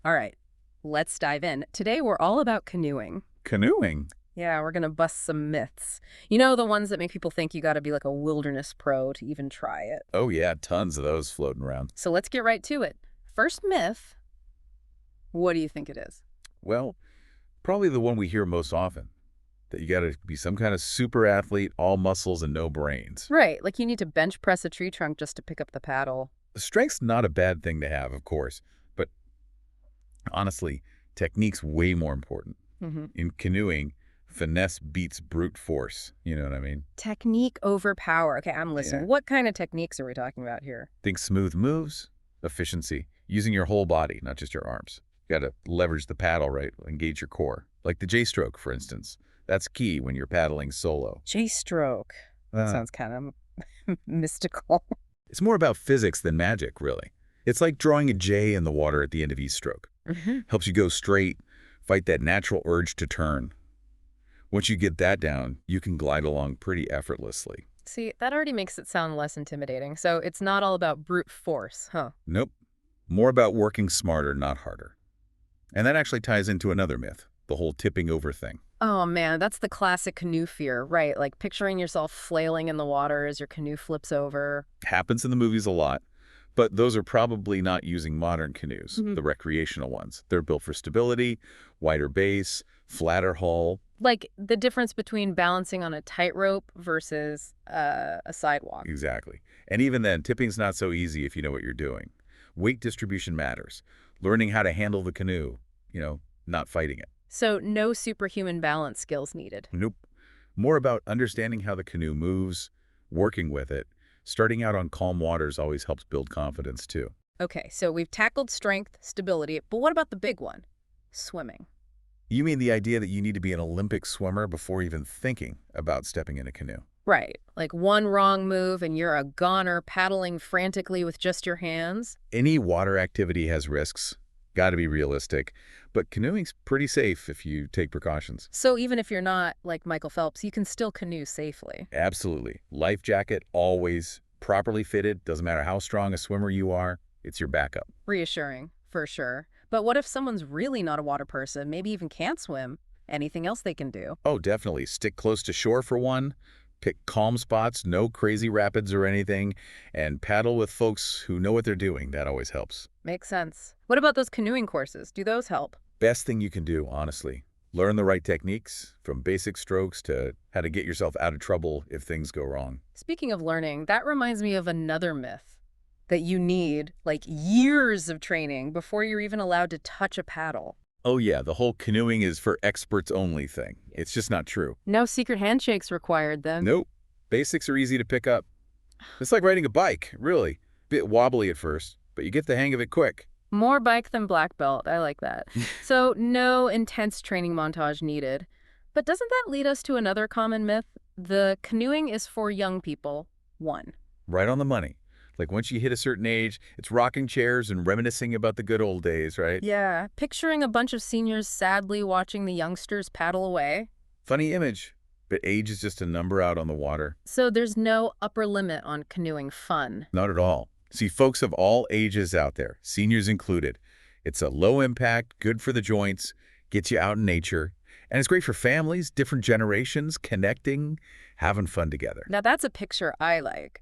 All right, let's dive in. Today, we're all about canoeing. Canoeing? Yeah, we're going to bust some myths. You know, the ones that make people think you got to be like a wilderness pro to even try it. Oh yeah, tons of those floating around. So let's get right to it. First myth, what do you think it is? Well, probably the one we hear most often, that you gotta be some kind of super athlete, all muscles and no brains. Right, like you need to bench press a tree trunk just to pick up the paddle. Strength's not a bad thing to have, of course, but honestly, technique's way more important. hmm In canoeing, finesse beats brute force. You know what I mean? Technique over power. Okay, I'm listening. Yeah. What kind of techniques are we talking about here? Think smooth moves, efficiency, using your whole body, not just your arms. You gotta leverage the paddle, right? Engage your core. Like the J-stroke, for instance. That's key when you're paddling solo. J-stroke. Sounds kind of mystical. It's more about physics than magic, really. It's like drawing a J in the water at the end of each stroke. Helps you go straight, fight that natural urge to turn. Once you get that down, you can glide along pretty effortlessly. See, that already makes it sound less intimidating. So it's not all about brute force, huh? Nope. More about working smarter, not harder. And that actually ties into another myth, the whole tipping over thing. Oh man, that's the classic canoe fear, right? Like picturing yourself flailing in the water as your canoe flips over. Happens in the movies a lot, but those are probably not using modern canoes, Mhm. the recreational ones. They're built for stability, wider base, flatter hull. Like the difference between balancing on a tightrope versus a sidewalk. Exactly. And even then, tipping's not so easy if you know what you're doing. Weight distribution matters. Learning how to handle the canoe, not fighting it. So no superhuman balance skills needed. Nope. More about understanding how the canoe moves, working with it. Starting out on calm waters always helps build confidence, too. Okay, so we've tackled strength, stability, but what about the big one? Swimming. You mean the idea that you need to be an Olympic swimmer before even thinking about stepping in a canoe? Right. Like one wrong move and you're a goner paddling frantically with just your hands. Any water activity has risks. Got to be realistic. But canoeing's pretty safe if you take precautions. So even if you're not like Michael Phelps, you can still canoe safely. Absolutely. Life jacket, always properly fitted. Doesn't matter how strong a swimmer you are. It's your backup. Reassuring, for sure. But what if someone's really not a water person, maybe even can't swim? Anything else they can do? Oh, definitely. Stick close to shore for one. Pick calm spots, no crazy rapids or anything, and paddle with folks who know what they're doing. That always helps. Makes sense. What about those canoeing courses? Do those help? Best thing you can do, honestly. Learn the right techniques, from basic strokes to how to get yourself out of trouble if things go wrong. Speaking of learning, that reminds me of another myth that you need like years of training before you're even allowed to touch a paddle. Oh yeah, the whole canoeing is for experts only thing. It's just not true. No secret handshakes required then. Nope. Basics are easy to pick up. It's like riding a bike, really. Bit wobbly at first, but you get the hang of it quick. More bike than black belt. I like that. So no intense training montage needed. But doesn't that lead us to another common myth? The canoeing is for young people. One. Right on the money. Like once you hit a certain age, it's rocking chairs and reminiscing about the good old days, right? Yeah, picturing a bunch of seniors sadly watching the youngsters paddle away. Funny image, but age is just a number out on the water. So there's no upper limit on canoeing fun. Not at all. See, folks of all ages out there, seniors included. It's a low impact, good for the joints, gets you out in nature, and it's great for families, different generations, connecting, having fun together. Now that's a picture I like.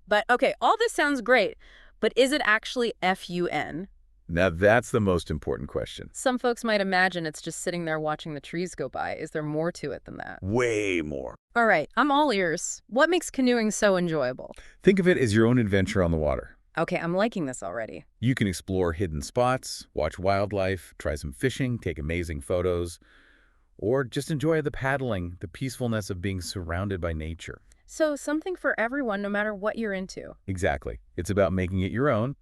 But okay, all this sounds great, but is it actually FUN? Now that's the most important question. Some folks might imagine it's just sitting there watching the trees go by. Is there more to it than that? Way more. All right, I'm all ears. What makes canoeing so enjoyable? Think of it as your own adventure on the water. Okay, I'm liking this already. You can explore hidden spots, watch wildlife, try some fishing, take amazing photos, or just enjoy the paddling, the peacefulness of being surrounded by nature. So something for everyone, no matter what you're into. Exactly. It's about making it your own,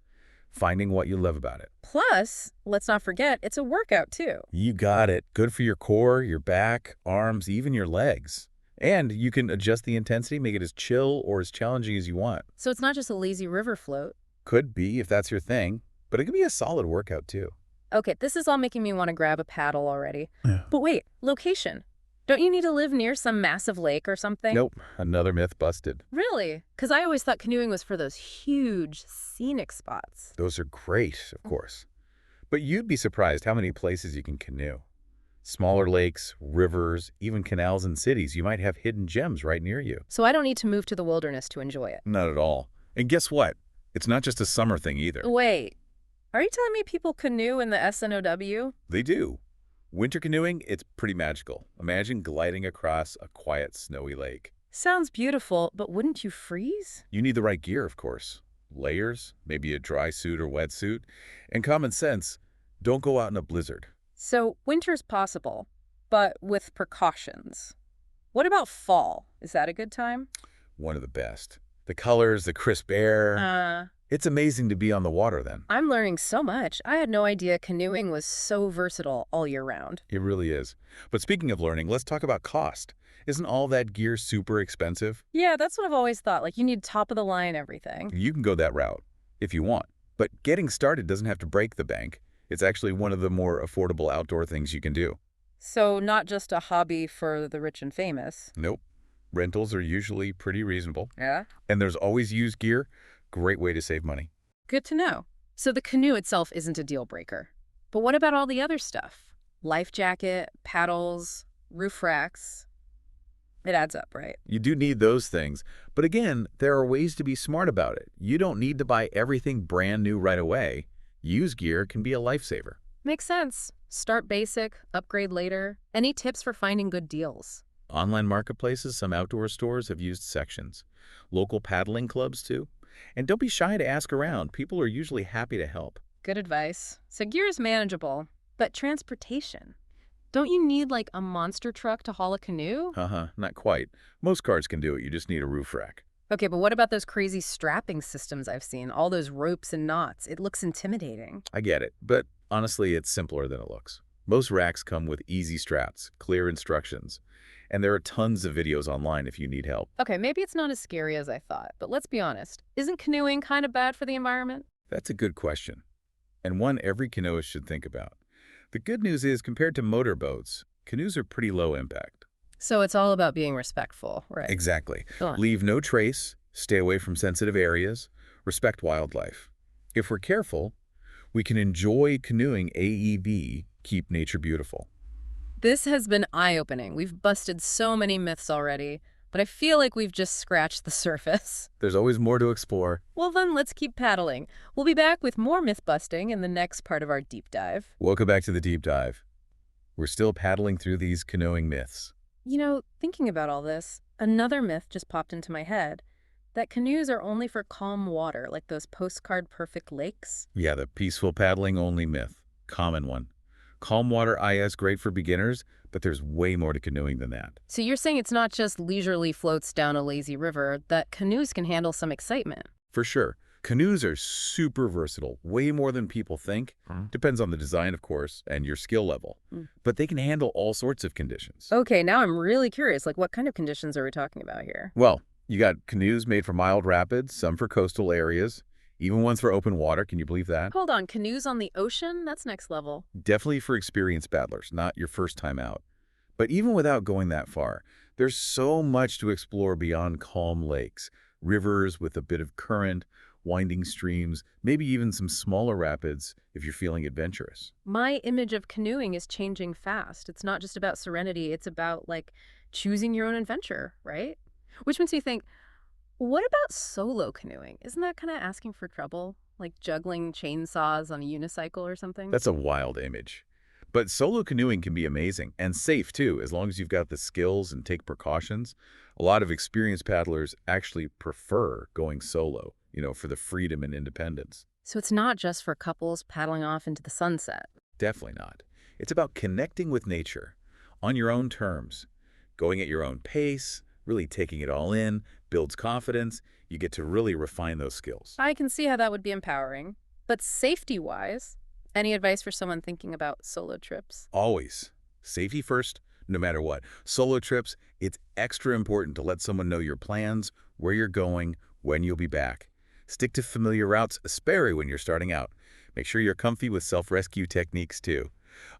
finding what you love about it. Plus, let's not forget, it's a workout too. You got it. Good for your core, your back, arms, even your legs. And you can adjust the intensity, make it as chill or as challenging as you want. So it's not just a lazy river float. Could be if that's your thing, but it can be a solid workout too. Okay, this is all making me want to grab a paddle already. Yeah. But wait, location. Don't you need to live near some massive lake or something? Nope, another myth busted. Really? Because I always thought canoeing was for those huge, scenic spots. Those are great, of course. But you'd be surprised how many places you can canoe. Smaller lakes, rivers, even canals and cities, you might have hidden gems right near you. So I don't need to move to the wilderness to enjoy it. Not at all. And guess what? It's not just a summer thing either. Wait, are you telling me people canoe in the SNOW? They do. Winter canoeing, it's pretty magical. Imagine gliding across a quiet, snowy lake. Sounds beautiful, but wouldn't you freeze? You need the right gear, of course. Layers, maybe a dry suit or wetsuit, and common sense, don't go out in a blizzard. So winter's possible, but with precautions. What about fall? Is that a good time? One of the best. The colors, the crisp air. It's amazing to be on the water then. I'm learning so much. I had no idea canoeing was so versatile all year round. It really is. But speaking of learning, let's talk about cost. Isn't all that gear super expensive? Yeah, that's what I've always thought. Like, you need top-of-the-line everything. You can go that route if you want. But getting started doesn't have to break the bank. It's actually one of the more affordable outdoor things you can do. So not just a hobby for the rich and famous. Nope. Rentals are usually pretty reasonable. Yeah? And there's always used gear. Great way to save money. Good to know. So the canoe itself isn't a deal breaker. But what about all the other stuff? Life jacket, paddles, roof racks. It adds up, right? You do need those things. But again, there are ways to be smart about it. You don't need to buy everything brand new right away. Used gear can be a lifesaver. Makes sense. Start basic, upgrade later. Any tips for finding good deals? Online marketplaces, some outdoor stores have used sections. Local paddling clubs, too. And don't be shy to ask around. People are usually happy to help. Good advice. So gear is manageable, but transportation. Don't you need like a monster truck to haul a canoe? Not quite. Most cars can do it. You just need a roof rack. Okay, but what about those crazy strapping systems I've seen? All those ropes and knots. It looks intimidating. I get it, but honestly, it's simpler than it looks. Most racks come with easy straps, clear instructions, and there are tons of videos online if you need help. Okay, maybe it's not as scary as I thought, but let's be honest. Isn't canoeing kind of bad for the environment? That's a good question, and one every canoeist should think about. The good news is, compared to motorboats, canoes are pretty low impact. So it's all about being respectful, right? Exactly. Go on. Leave no trace, stay away from sensitive areas, respect wildlife. If we're careful, we can enjoy canoeing AEB, keep nature beautiful. This has been eye-opening. We've busted so many myths already, but I feel like we've just scratched the surface. There's always more to explore. Well then, let's keep paddling. We'll be back with more myth-busting in the next part of our deep dive. Welcome back to the deep dive. We're still paddling through these canoeing myths. You know, thinking about all this, another myth just popped into my head. That canoes are only for calm water, like those postcard-perfect lakes. Yeah, the peaceful paddling only myth. Common one. Calm water IS great for beginners, but there's way more to canoeing than that. So you're saying it's not just leisurely floats down a lazy river, that canoes can handle some excitement. For sure. Canoes are super versatile, way more than people think. Depends on the design, of course, and your skill level. But they can handle all sorts of conditions. Okay, now I'm really curious. Like, what kind of conditions are we talking about here? Well, you got canoes made for mild rapids, some for coastal areas, even ones for open water. Can you believe that? Hold on, canoes on the ocean? That's next level. Definitely for experienced paddlers, not your first time out. But even without going that far, there's so much to explore beyond calm lakes, rivers with a bit of current, winding streams, maybe even some smaller rapids if you're feeling adventurous. My image of canoeing is changing fast. It's not just about serenity. It's about, like, choosing your own adventure, right? Which makes me think, what about solo canoeing? Isn't that kind of asking for trouble? Like juggling chainsaws on a unicycle or something? That's a wild image. But solo canoeing can be amazing and safe too, as long as you've got the skills and take precautions. A lot of experienced paddlers actually prefer going solo, for the freedom and independence. So it's not just for couples paddling off into the sunset. Definitely not. It's about connecting with nature on your own terms, going at your own pace, really taking it all in, builds confidence. You get to really refine those skills. I can see how that would be empowering. But safety-wise, any advice for someone thinking about solo trips? Always. Safety first, no matter what. Solo trips, it's extra important to let someone know your plans, where you're going, when you'll be back. Stick to familiar routes, especially when you're starting out. Make sure you're comfy with self-rescue techniques too.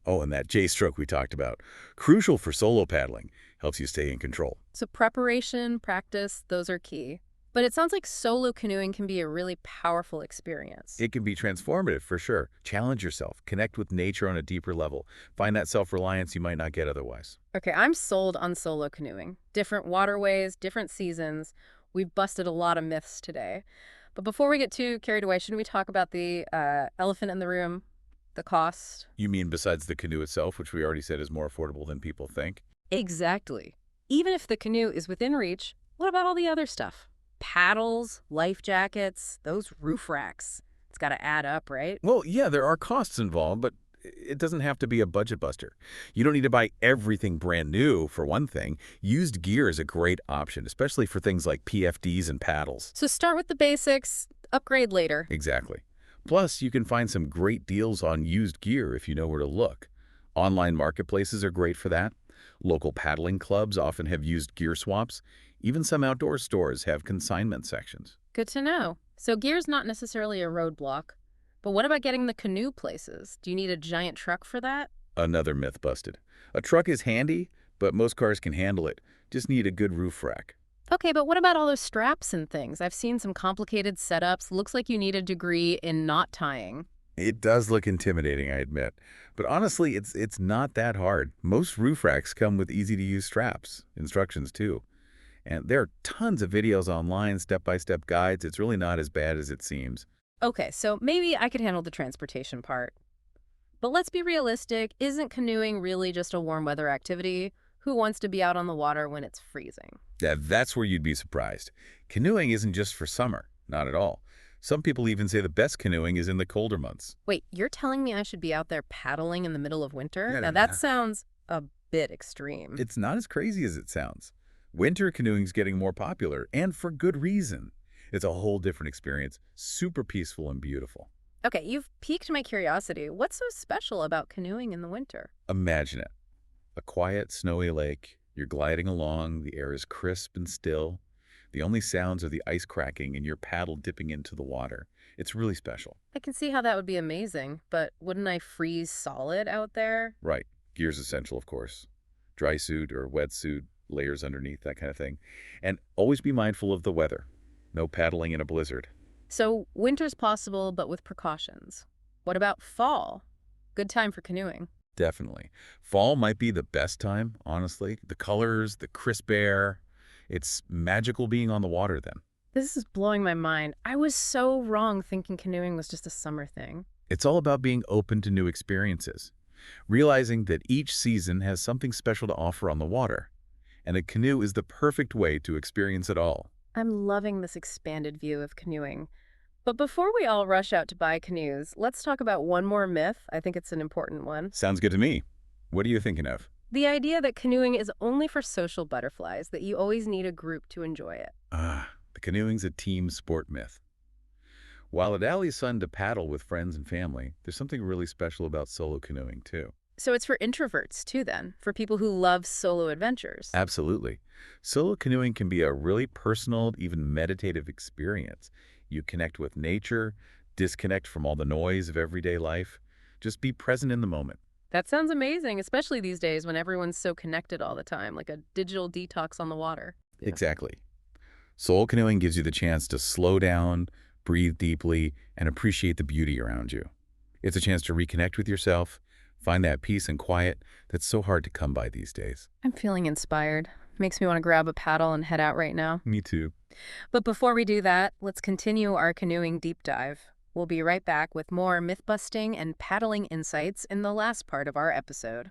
Oh, and that J-stroke we talked about. Crucial for solo paddling. Helps you stay in control. So preparation, practice, those are key. But it sounds like solo canoeing can be a really powerful experience. It can be transformative for sure. Challenge yourself, connect with nature on a deeper level, find that self-reliance you might not get otherwise. Okay, I'm sold on solo canoeing. Different waterways, different seasons. We've busted a lot of myths today. But before we get too carried away, shouldn't we talk about the elephant in the room, the cost? You mean besides the canoe itself, which we already said is more affordable than people think? Exactly. Even if the canoe is within reach, what about all the other stuff? Paddles, life jackets, those roof racks. It's got to add up, right? Well, yeah, there are costs involved, but it doesn't have to be a budget buster. You don't need to buy everything brand new, for one thing. Used gear is a great option, especially for things like PFDs and paddles. So start with the basics, upgrade later. Exactly. Plus, you can find some great deals on used gear if you know where to look. Online marketplaces are great for that. Local paddling clubs often have used gear swaps. Even some outdoor stores have consignment sections. Good to know. So gear's not necessarily a roadblock. But what about getting the canoe places? Do you need a giant truck for that? Another myth busted. A truck is handy, but most cars can handle it. Just need a good roof rack. Okay, but what about all those straps and things? I've seen some complicated setups. Looks like you need a degree in knot tying. It does look intimidating, I admit. But honestly, it's not that hard. Most roof racks come with easy-to-use straps, instructions too. And there are tons of videos online, step-by-step guides. It's really not as bad as it seems. Okay, so maybe I could handle the transportation part. But let's be realistic. Isn't canoeing really just a warm weather activity? Who wants to be out on the water when it's freezing? Yeah, that's where you'd be surprised. Canoeing isn't just for summer, not at all. Some people even say the best canoeing is in the colder months. Wait, you're telling me I should be out there paddling in the middle of winter? No, no, Now no. that sounds a bit extreme. It's not as crazy as it sounds. Winter canoeing's getting more popular, and for good reason. It's a whole different experience, super peaceful and beautiful. Okay, you've piqued my curiosity. What's so special about canoeing in the winter? Imagine it. A quiet, snowy lake. You're gliding along, the air is crisp and still. The only sounds are the ice cracking and your paddle dipping into the water. It's really special. I can see how that would be amazing, but wouldn't I freeze solid out there? Right. Gear's essential, of course. Dry suit or wetsuit, layers underneath, that kind of thing. And always be mindful of the weather. No paddling in a blizzard. So winter's possible, but with precautions. What about fall? Good time for canoeing. Definitely. Fall might be the best time, honestly. The colors, the crisp air. It's magical being on the water then. This is blowing my mind. I was so wrong thinking canoeing was just a summer thing. It's all about being open to new experiences, realizing that each season has something special to offer on the water, and a canoe is the perfect way to experience it all. I'm loving this expanded view of canoeing. But before we all rush out to buy canoes, let's talk about one more myth. I think it's an important one. Sounds good to me. What are you thinking of? The idea that canoeing is only for social butterflies, that you always need a group to enjoy it. The canoeing's a team sport myth. While it allies fun to paddle with friends and family, there's something really special about solo canoeing, too. So it's for introverts, too, then, for people who love solo adventures. Absolutely. Solo canoeing can be a really personal, even meditative experience. You connect with nature, disconnect from all the noise of everyday life. Just be present in the moment. That sounds amazing, especially these days when everyone's so connected all the time, like a digital detox on the water. Yeah. Exactly. Solo canoeing gives you the chance to slow down, breathe deeply, and appreciate the beauty around you. It's a chance to reconnect with yourself, find that peace and quiet that's so hard to come by these days. I'm feeling inspired. Makes me want to grab a paddle and head out right now. Me too. But before we do that, let's continue our canoeing deep dive. We'll be right back with more myth-busting and paddling insights in the last part of our episode.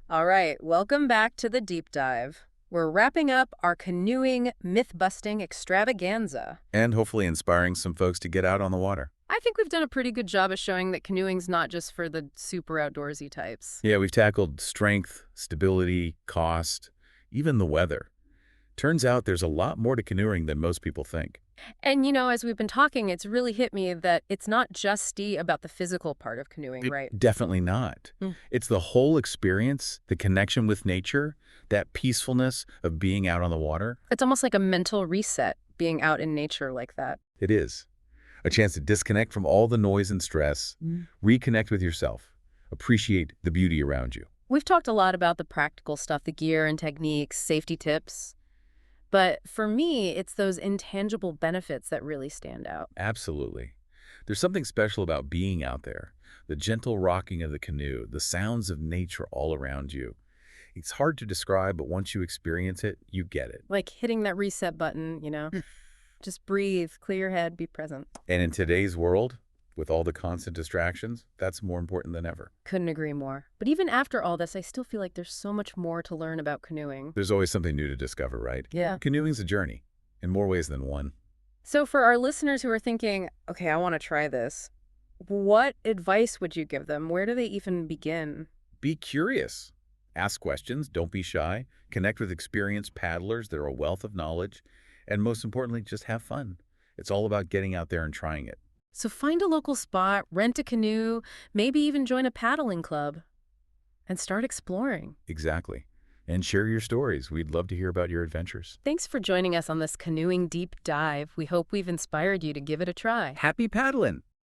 All right, welcome back to the deep dive. We're wrapping up our canoeing myth-busting extravaganza. And hopefully inspiring some folks to get out on the water. I think we've done a pretty good job of showing that canoeing's not just for the super outdoorsy types. Yeah, we've tackled strength, stability, cost, even the weather. Turns out there's a lot more to canoeing than most people think. And, you know, as we've been talking, it's really hit me that it's not just about the physical part of canoeing, right? Definitely not. Mm. It's the whole experience, the connection with nature, that peacefulness of being out on the water. It's almost like a mental reset, being out in nature like that. It is. A chance to disconnect from all the noise and stress, reconnect with yourself, appreciate the beauty around you. We've talked a lot about the practical stuff, the gear and techniques, safety tips. But for me, it's those intangible benefits that really stand out. Absolutely. There's something special about being out there. The gentle rocking of the canoe, the sounds of nature all around you. It's hard to describe, but once you experience it, you get it. Like hitting that reset button, just breathe, clear your head, be present. And in today's world, with all the constant distractions, that's more important than ever. Couldn't agree more. But even after all this, I still feel like there's so much more to learn about canoeing. There's always something new to discover, right? Yeah. Canoeing's a journey, in more ways than one. So for our listeners who are thinking, okay, I want to try this, what advice would you give them? Where do they even begin? Be curious. Ask questions, don't be shy. Connect with experienced paddlers. They're a wealth of knowledge. And most importantly, just have fun. It's all about getting out there and trying it. So find a local spot, rent a canoe, maybe even join a paddling club, and start exploring. Exactly. And share your stories. We'd love to hear about your adventures. Thanks for joining us on this canoeing deep dive. We hope we've inspired you to give it a try. Happy paddling!